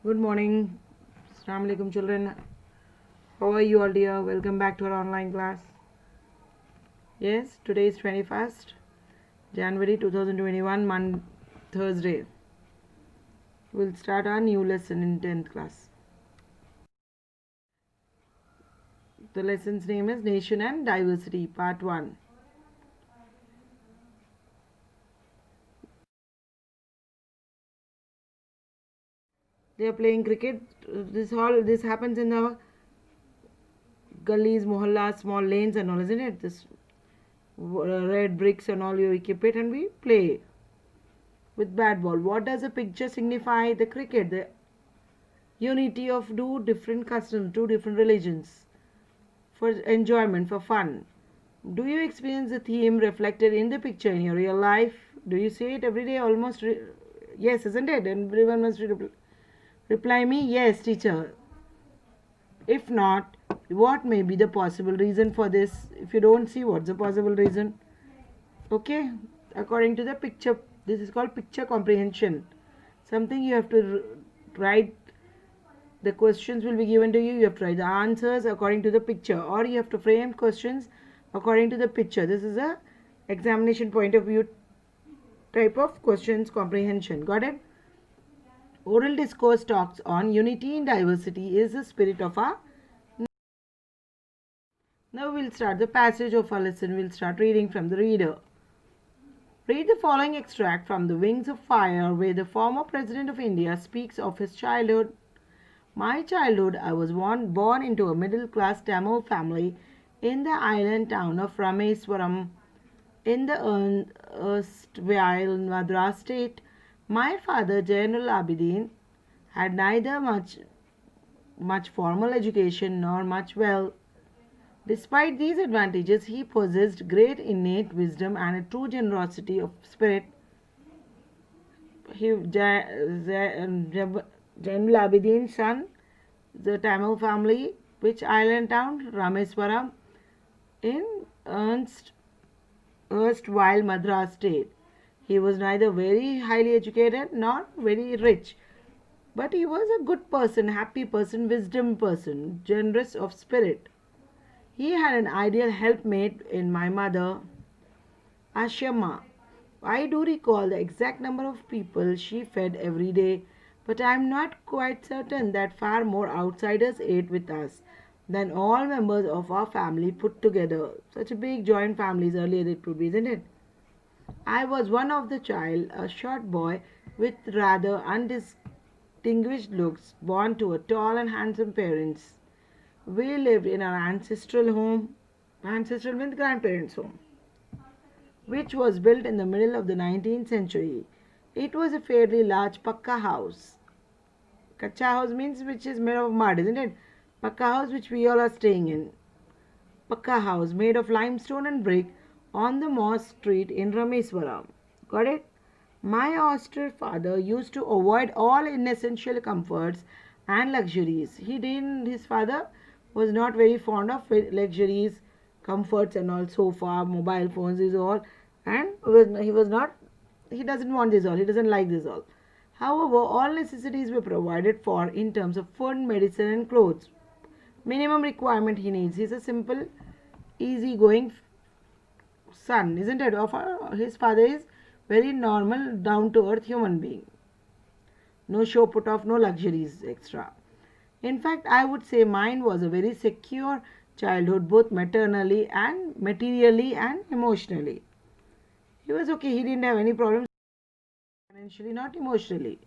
Good morning. Assalamu alaikum, children. How are you all, dear? Welcome back to our online class. Yes, today is 21st January 2021, Thursday. We'll start our new lesson in 10th class. The lesson's name is Nation and Diversity, Part 1. They are playing cricket. This happens in the gullies, mohallas, small lanes and all, isn't it? This red bricks and all, you equip it and we play with bat ball. What does the picture signify? The cricket, the unity of two different customs, two different religions, for enjoyment, for fun. Do you experience the theme reflected in the picture in your real life? Do you see it every day? Almost, yes, isn't it? Everyone must reply me, yes, teacher. If not, what may be the possible reason for this? If you don't see, what's the possible reason? Okay, according to the picture, this is called picture comprehension. Something you have to write. The questions will be given to you. You have to write the answers according to the picture, or you have to frame questions according to the picture. This is a examination point of view type of questions comprehension. Got it? Oral discourse talks on unity in diversity is the spirit of our. Now we'll start the passage of our lesson. We'll start reading from the reader. Read the following extract from The Wings of Fire, where the former President of India speaks of his childhood. My childhood, I was born into a middle class Tamil family in the island town of Rameswaram in the erstwhile Madras state. My father, General Abidin, had neither much formal education nor much wealth. Despite these advantages, he possessed great innate wisdom and a true generosity of spirit. General Abidin's son, the Tamil family, which island town? Rameswaram, in erstwhile Madras state. He was neither very highly educated nor very rich, but he was a good person, happy person, wisdom person, generous of spirit. He had an ideal helpmate in my mother, Ashama. I do recall the exact number of people she fed every day, but I am not quite certain that far more outsiders ate with us than all members of our family put together. Such a big joint families earlier it would be, isn't it? I was one of the child, a short boy with rather undistinguished looks, born to a tall and handsome parents. We lived in our ancestral home, ancestral means grandparents' home, which was built in the middle of the 19th century. It was a fairly large pakka house. Kacha house means which is made of mud, isn't it? Pakka house which we all are staying in. Pakka house made of limestone and brick on the Moss Street in Rameswaram. Got it? My austere father used to avoid all inessential comforts and luxuries. His father was not very fond of luxuries, comforts and all, sofa, mobile phones, is all. And he doesn't want this all, he doesn't like this all. However, all necessities were provided for in terms of food, medicine, and clothes. Minimum requirement he needs. He's a simple, easy-going son, isn't it? His father is very normal, down-to-earth human being. No show put off, no luxuries extra. In fact, I would say mine was a very secure childhood, both maternally and materially and emotionally. He was okay, he didn't have any problems financially, not emotionally.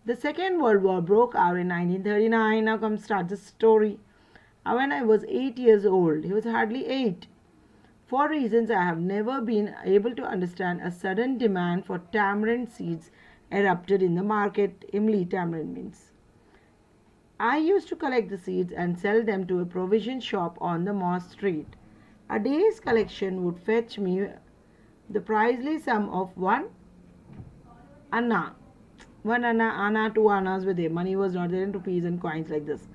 The Second World War broke out in 1939. Now comes start the story. When I was 8 years old, he was hardly 8. For reasons I have never been able to understand, a sudden demand for tamarind seeds erupted in the market. Imli tamarind means. I used to collect the seeds and sell them to a provision shop on the Moss Street. A day's collection would fetch me the princely sum of anna. 1 anna, 2 annas were there. Money was not there in rupees and coins like this.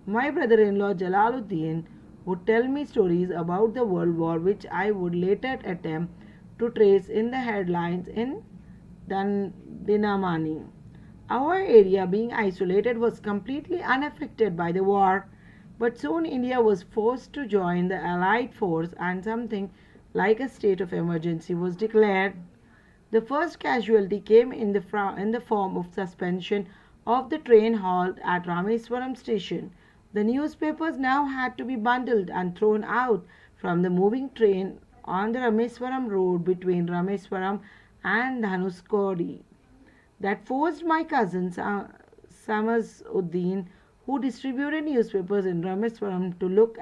My brother-in-law Jalaluddin would tell me stories about the World War which I would later attempt to trace in the headlines in Dinamani. Our area, being isolated, was completely unaffected by the war, but soon India was forced to join the Allied force and something like a state of emergency was declared. The first casualty came in the form of suspension of the train halt at Rameswaram station. The newspapers now had to be bundled and thrown out from the moving train on the Rameswaram road between Rameswaram and Dhanuskodi. That forced my cousin Samasuddin, who distributed newspapers in Rameswaram, to look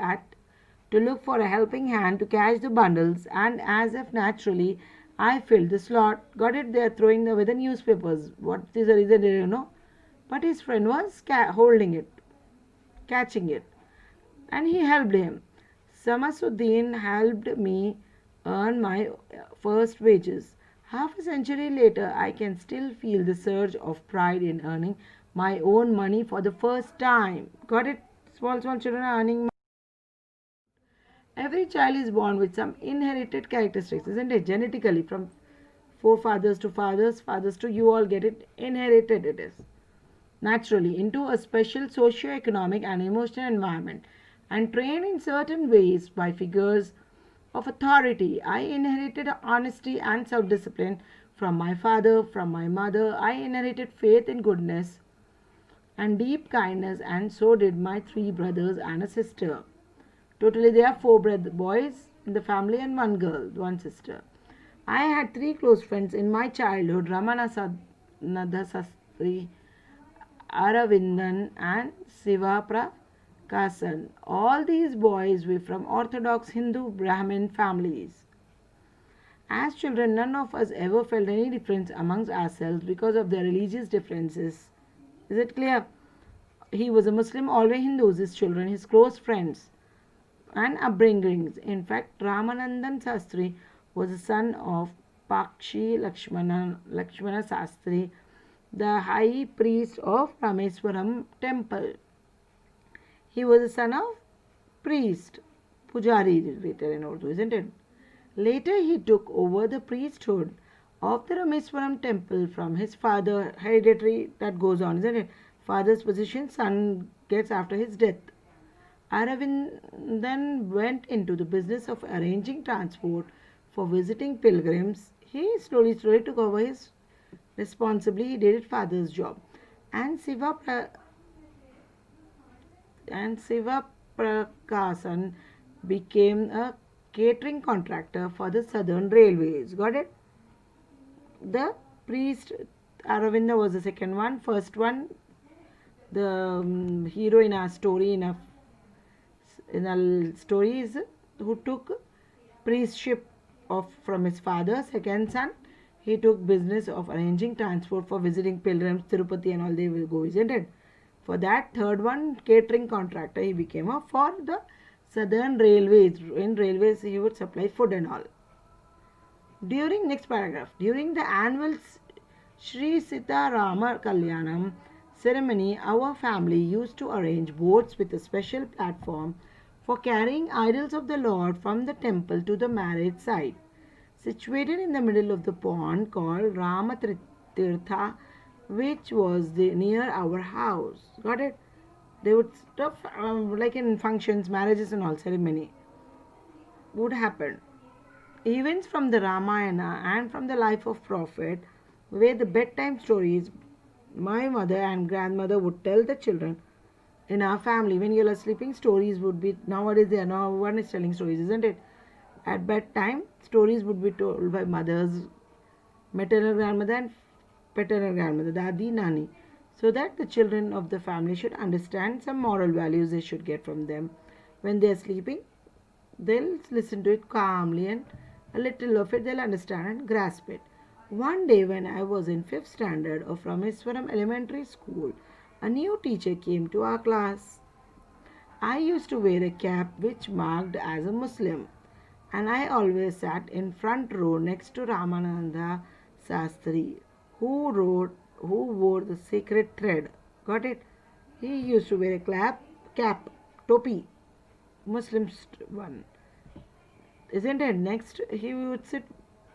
for a helping hand to catch the bundles, and as if naturally, I filled the slot. Got it? They are throwing away the newspapers. What is the reason? Do you know? But his friend was holding it, catching it, and he helped him. Samasuddin helped me earn my first wages. Half a century later, I can still feel the surge of pride in earning my own money for the first time. Got it? Small children are earning. Every child is born with some inherited characteristics, isn't it? Genetically, from forefathers to fathers, fathers to you all get it inherited, it is naturally into a special socio-economic and emotional environment and trained in certain ways by figures of authority. I inherited honesty and self-discipline from my father, from my mother. I inherited faith in goodness and deep kindness, and so did my three brothers and a sister. Totally, there are four boys in the family and one girl, one sister. I had three close friends in my childhood: Ramanatha Sastri, Aravindan, and Siva Prakasan. All these boys were from Orthodox Hindu Brahmin families. As children, none of us ever felt any difference amongst ourselves because of their religious differences. Is it clear? He was a Muslim, always Hindus, his children, his close friends, and upbringings. In fact, Ramanandan Sastri was the son of Pakshi Lakshmana Sastri, the high priest of Rameswaram temple. He was the son of priest, Pujari later in Urdu, isn't it? Later he took over the priesthood of the Rameswaram temple from his father, hereditary that goes on, isn't it? Father's position, son gets after his death. Aravind then went into the business of arranging transport for visiting pilgrims. He slowly took over his responsibly. He did his father's job, and Siva Prakasan became a catering contractor for the Southern Railways. Got it? The priest Aravinda was the second one. First one, the hero in our story in our story is who took priestship of from his father. Second son, he took business of arranging transport for visiting pilgrims, Tirupati and all. They will go, isn't it? For that third one, catering contractor, he became a for the Southern Railways. In railways, he would supply food and all. During next paragraph, during the annual Sri Sita Rama Kalyanam ceremony, our family used to arrange boats with a special platform for carrying idols of the Lord from the temple to the marriage site, situated in the middle of the pond called Ramatirtha, which was near our house. Got it? They would stuff like in functions, marriages, and all ceremony would happen. Events from the Ramayana and from the life of Prophet were the bedtime stories my mother and grandmother would tell the children in our family. When you are sleeping, stories would be nowadays they are no one is telling stories, isn't it? At bedtime, stories would be told by mothers, maternal grandmother and paternal grandmother, dadi, nani, so that the children of the family should understand some moral values they should get from them. When they are sleeping, they'll listen to it calmly and a little of it they'll understand and grasp it. One day, when I was in 5th standard of Rameswaram Elementary School, a new teacher came to our class. I used to wear a cap which marked as a Muslim, and I always sat in front row next to Ramananda Sastri, who wore the sacred thread. Got it? He used to wear a cap, topi, Muslim one, isn't it? Next, he would sit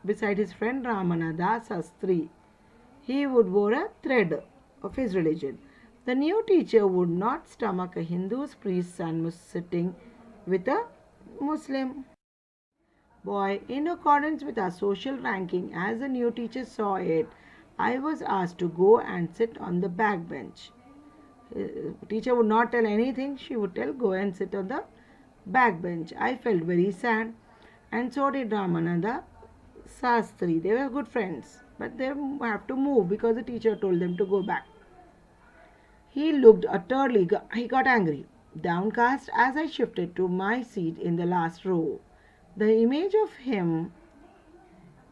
beside his friend Ramananda Sastri. He would wear a thread. of his religion. The new teacher would not stomach a Hindu priest's son was sitting with a Muslim boy. In accordance with our social ranking, as the new teacher saw it, I was asked to go and sit on the back bench. Teacher would not tell anything, she would tell go and sit on the back bench. I felt very sad, and so did Ramananda Sastri. They were good friends, but they have to move because the teacher told them to go back. He looked utterly, he got angry, downcast as I shifted to my seat in the last row. The image of him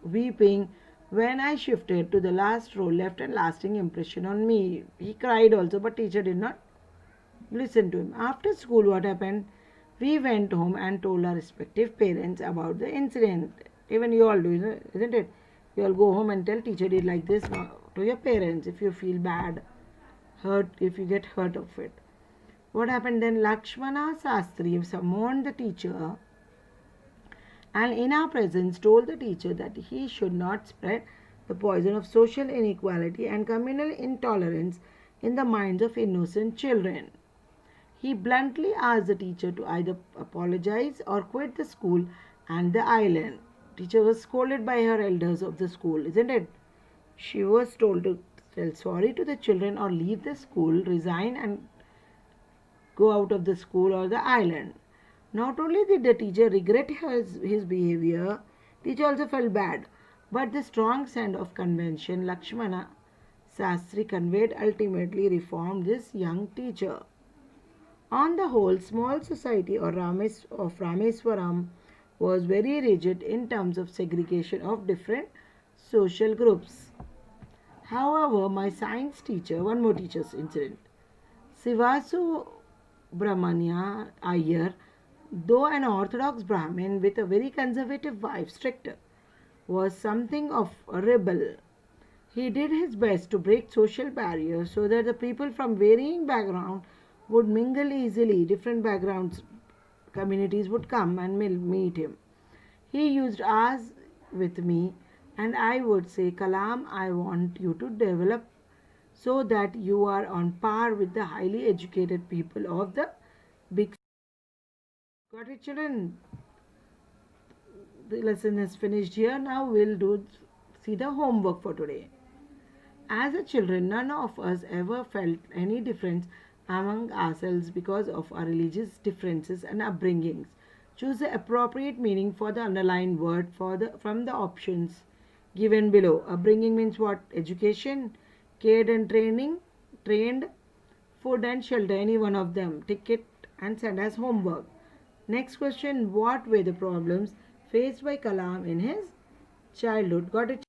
weeping when I shifted to the last row left a lasting impression on me. He cried also, but teacher did not listen to him. After school, what happened? We went home and told our respective parents about the incident. Even you all do, isn't it? You all go home and tell teacher did like this to your parents if you feel bad, hurt, if you get hurt of it. What happened then? Lakshmana Sastri summoned the teacher and in our presence told the teacher that he should not spread the poison of social inequality and communal intolerance in the minds of innocent children. He bluntly asked the teacher to either apologize or quit the school and the island. Teacher was scolded by her elders of the school, isn't it? She was told to tell sorry to the children or leave the school, resign and go out of the school or the island. Not only did the teacher regret his behavior, teacher also felt bad. But the strong sense of convention Lakshmana Sastri conveyed ultimately reformed this young teacher. On the whole, small society of Rameswaram was very rigid in terms of segregation of different social groups. However, my science teacher, one more teacher's incident, Sivasu Brahmanya Iyer, though an orthodox Brahmin with a very conservative wife, stricter, was something of a rebel. He did his best to break social barriers so that the people from varying backgrounds would mingle easily. Different backgrounds, communities would come and meet him. He used ours with me, and I would say, Kalam, I want you to develop so that you are on par with the highly educated people of the big. Got it, children? The lesson is finished here. Now we'll see the homework for today. As a children, none of us ever felt any difference among ourselves because of our religious differences and upbringings. Choose the appropriate meaning for the underlined word from the options given below. Upbringing means what? Education, care and training, trained, food and shelter, any one of them. Tick it and send as homework. Next question, what were the problems faced by Kalam in his childhood? Got it?